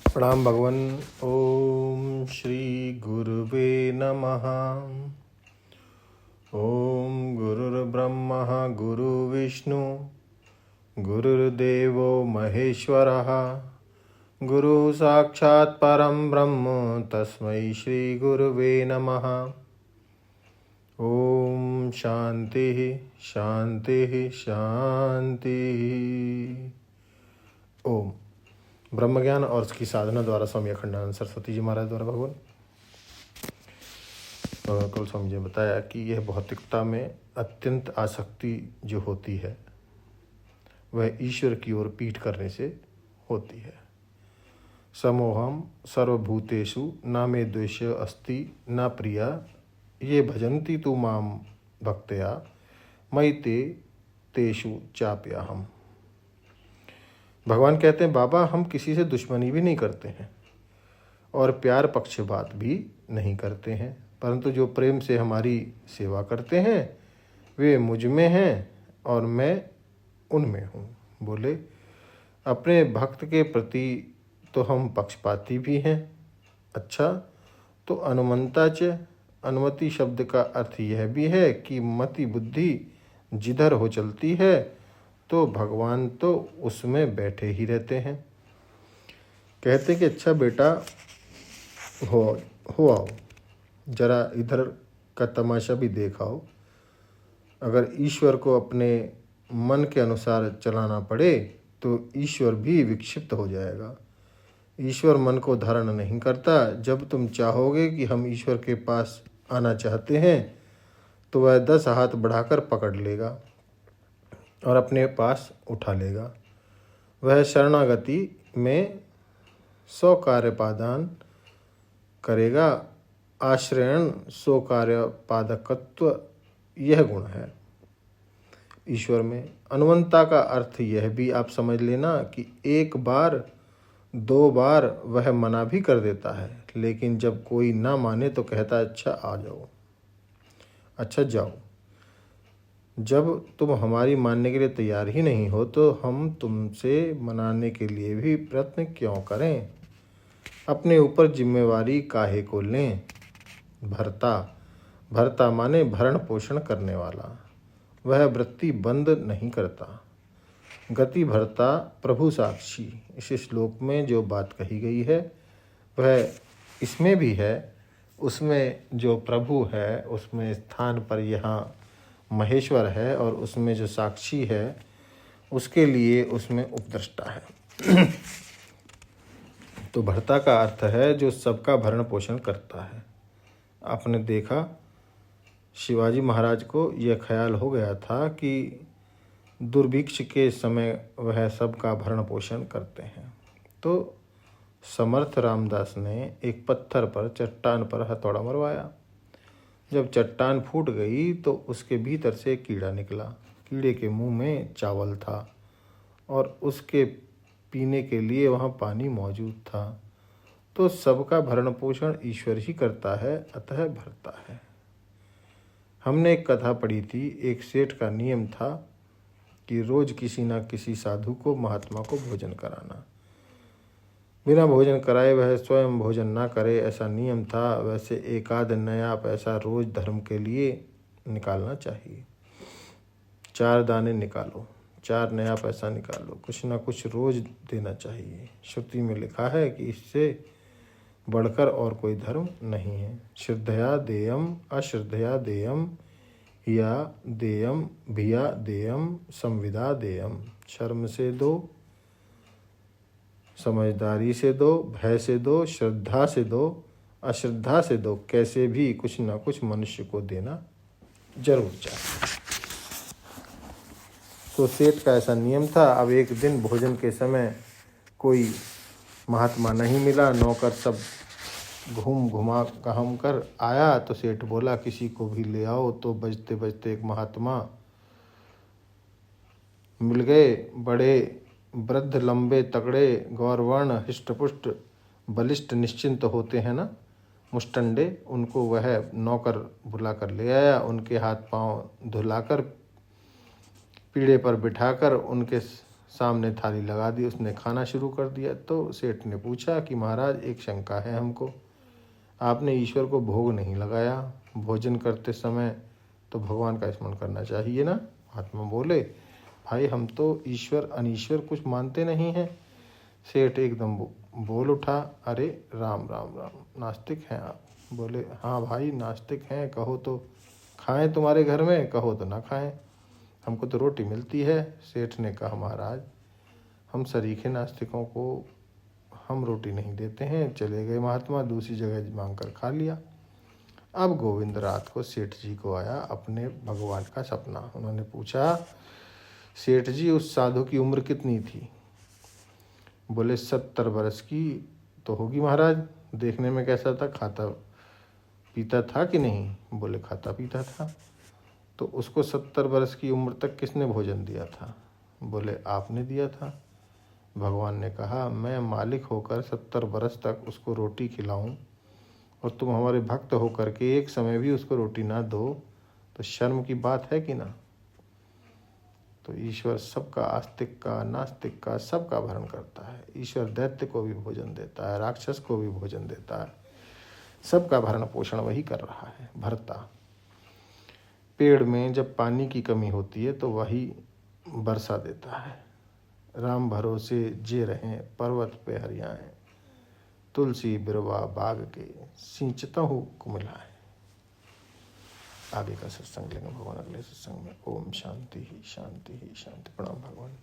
प्रणाम भगवन। ओम श्री गुरुवे नमः। ओम गुरुर्ब्रह्मा गुरुर्विष्णु गुरुर्देवो महेश्वरः गुरु साक्षात् परं ब्रह्म तस्मै श्री गुरुवे नमः। ओम शांति शांति शांति। ओम ब्रह्म ज्ञान और उसकी साधना द्वारा स्वामी अखंडानंद सरस्वती जी महाराज द्वारा भगवान कल स्वामी जी ने बताया कि यह भौतिकता में अत्यंत आसक्ति जो होती है वह ईश्वर की ओर पीठ करने से होती है। समोहम सर्वभूतेषु न मे द्वेष अस्ति न प्रिया ये भजन्ति तु माम भक्त्या मयि ते तेषु चाप्यहम्। भगवान कहते हैं, बाबा हम किसी से दुश्मनी भी नहीं करते हैं और प्यार पक्षपात भी नहीं करते हैं, परंतु जो प्रेम से हमारी सेवा करते हैं वे मुझ में हैं और मैं उनमें हूँ। बोले अपने भक्त के प्रति तो हम पक्षपाती भी हैं। अच्छा, तो अनुमंता च, अनुमति शब्द का अर्थ यह भी है कि मति बुद्धि जिधर हो चलती है तो भगवान तो उसमें बैठे ही रहते हैं। कहते कि अच्छा बेटा हो आओ, जरा इधर का तमाशा भी देखाओ। अगर ईश्वर को अपने मन के अनुसार चलाना पड़े तो ईश्वर भी विक्षिप्त हो जाएगा। ईश्वर मन को धारण नहीं करता। जब तुम चाहोगे कि हम ईश्वर के पास आना चाहते हैं तो वह 10 हाथ बढ़ाकर पकड़ लेगा और अपने पास उठा लेगा। वह शरणागति में 100 कार्यपादान करेगा। आश्रयण 100 कार्यपादकत्व यह गुण है ईश्वर में। अनुमंता का अर्थ यह भी आप समझ लेना कि 1 बार 2 बार वह मना भी कर देता है, लेकिन जब कोई ना माने तो कहता है अच्छा आ जाओ, अच्छा जाओ। जब तुम हमारी मानने के लिए तैयार ही नहीं हो तो हम तुमसे मनाने के लिए भी प्रयत्न क्यों करें। अपने ऊपर जिम्मेवारी काहे को लें। भर्ता, भर्ता माने भरण पोषण करने वाला। वह वृत्ति बंद नहीं करता। गति भर्ता प्रभु साक्षी। इस श्लोक में जो बात कही गई है वह इसमें भी है। उसमें जो प्रभु है उसमें स्थान पर यहाँ महेश्वर है और उसमें जो साक्षी है उसके लिए उसमें उपद्रष्टा है। तो भर्ता का अर्थ है जो सबका भरण पोषण करता है। आपने देखा शिवाजी महाराज को यह ख्याल हो गया था कि दुर्भिक्ष के समय वह सबका भरण पोषण करते हैं, तो समर्थ रामदास ने एक पत्थर पर चट्टान पर हथौड़ा मरवाया। जब चट्टान फूट गई तो उसके भीतर से कीड़ा निकला। कीड़े के मुंह में चावल था और उसके पीने के लिए वहाँ पानी मौजूद था। तो सबका भरण पोषण ईश्वर ही करता है, अतः भरता है। हमने एक कथा पढ़ी थी। एक सेठ का नियम था कि रोज किसी न किसी साधु को, महात्मा को भोजन कराना। बिना भोजन कराए वह स्वयं भोजन ना करे, ऐसा नियम था। वैसे 1 आध नया पैसा रोज धर्म के लिए निकालना चाहिए। 4 दाने निकालो, 4 नया पैसा निकालो, कुछ ना कुछ रोज देना चाहिए। श्रुति में लिखा है कि इससे बढ़कर और कोई धर्म नहीं है। श्रद्धया देयम अश्रद्धया देयम या देयम भिया देयम संविदा देयम। शर्म से दो, समझदारी से दो, भय से दो, श्रद्धा से दो, अश्रद्धा से दो, कैसे भी कुछ ना कुछ मनुष्य को देना जरूर चाहिए। तो सेठ का ऐसा नियम था। अब एक दिन भोजन के समय कोई महात्मा नहीं मिला। नौकर सब घुमा कर आया तो सेठ बोला किसी को भी ले आओ। तो बजते बजते एक महात्मा मिल गए। बड़े वृद्ध, लंबे, तगड़े, गौरवर्ण, हृष्टपुष्ट, बलिष्ठ, निश्चिंत होते हैं ना, मुष्टंडे। उनको वह नौकर बुला कर ले आया। उनके हाथ पांव धुलाकर पीढ़े पर बिठाकर उनके सामने थाली लगा दी, उसने खाना शुरू कर दिया। तो सेठ ने पूछा कि महाराज एक शंका है हमको, आपने ईश्वर को भोग नहीं लगाया, भोजन करते समय तो भगवान का स्मरण करना चाहिए ना। महात्मा बोले भाई हम तो ईश्वर अनीश्वर कुछ मानते नहीं हैं। सेठ एकदम बोल उठा, अरे राम राम राम, नास्तिक हैं आप। बोले हाँ भाई नास्तिक हैं, कहो तो खाएं तुम्हारे घर में, कहो तो ना खाएं, हमको तो रोटी मिलती है। सेठ ने कहा महाराज हम सरीखे नास्तिकों को हम रोटी नहीं देते हैं। चले गए महात्मा, दूसरी जगह मांग कर खा लिया। अब गोविंद रात को सेठ जी को आया अपने भगवान का सपना। उन्होंने पूछा सेठ जी उस साधु की उम्र कितनी थी। बोले 70 वर्ष की तो होगी महाराज। देखने में कैसा था, खाता पीता था कि नहीं। बोले खाता पीता था। तो उसको 70 वर्ष की उम्र तक किसने भोजन दिया था। बोले आपने दिया था। भगवान ने कहा मैं मालिक होकर 70 वर्ष तक उसको रोटी खिलाऊं और तुम हमारे भक्त होकर के एक समय भी उसको रोटी ना दो, तो शर्म की बात है कि ना। तो ईश्वर सबका, आस्तिक का, नास्तिक का, सबका भरण करता है। ईश्वर दैत्य को भी भोजन देता है, राक्षस को भी भोजन देता है, सबका भरण पोषण वही कर रहा है, भरता। पेड़ में जब पानी की कमी होती है तो वही वर्षा देता है। राम भरोसे जे रहें पर्वत पे हरियाएं, तुलसी बिरवा बाग के सिंचतहु कुमिलाएं। आगे का सत्संग लेंगे भगवान अगले सत्संग में। ओम शांति ही शांति ही शांति। प्रणाम भगवान।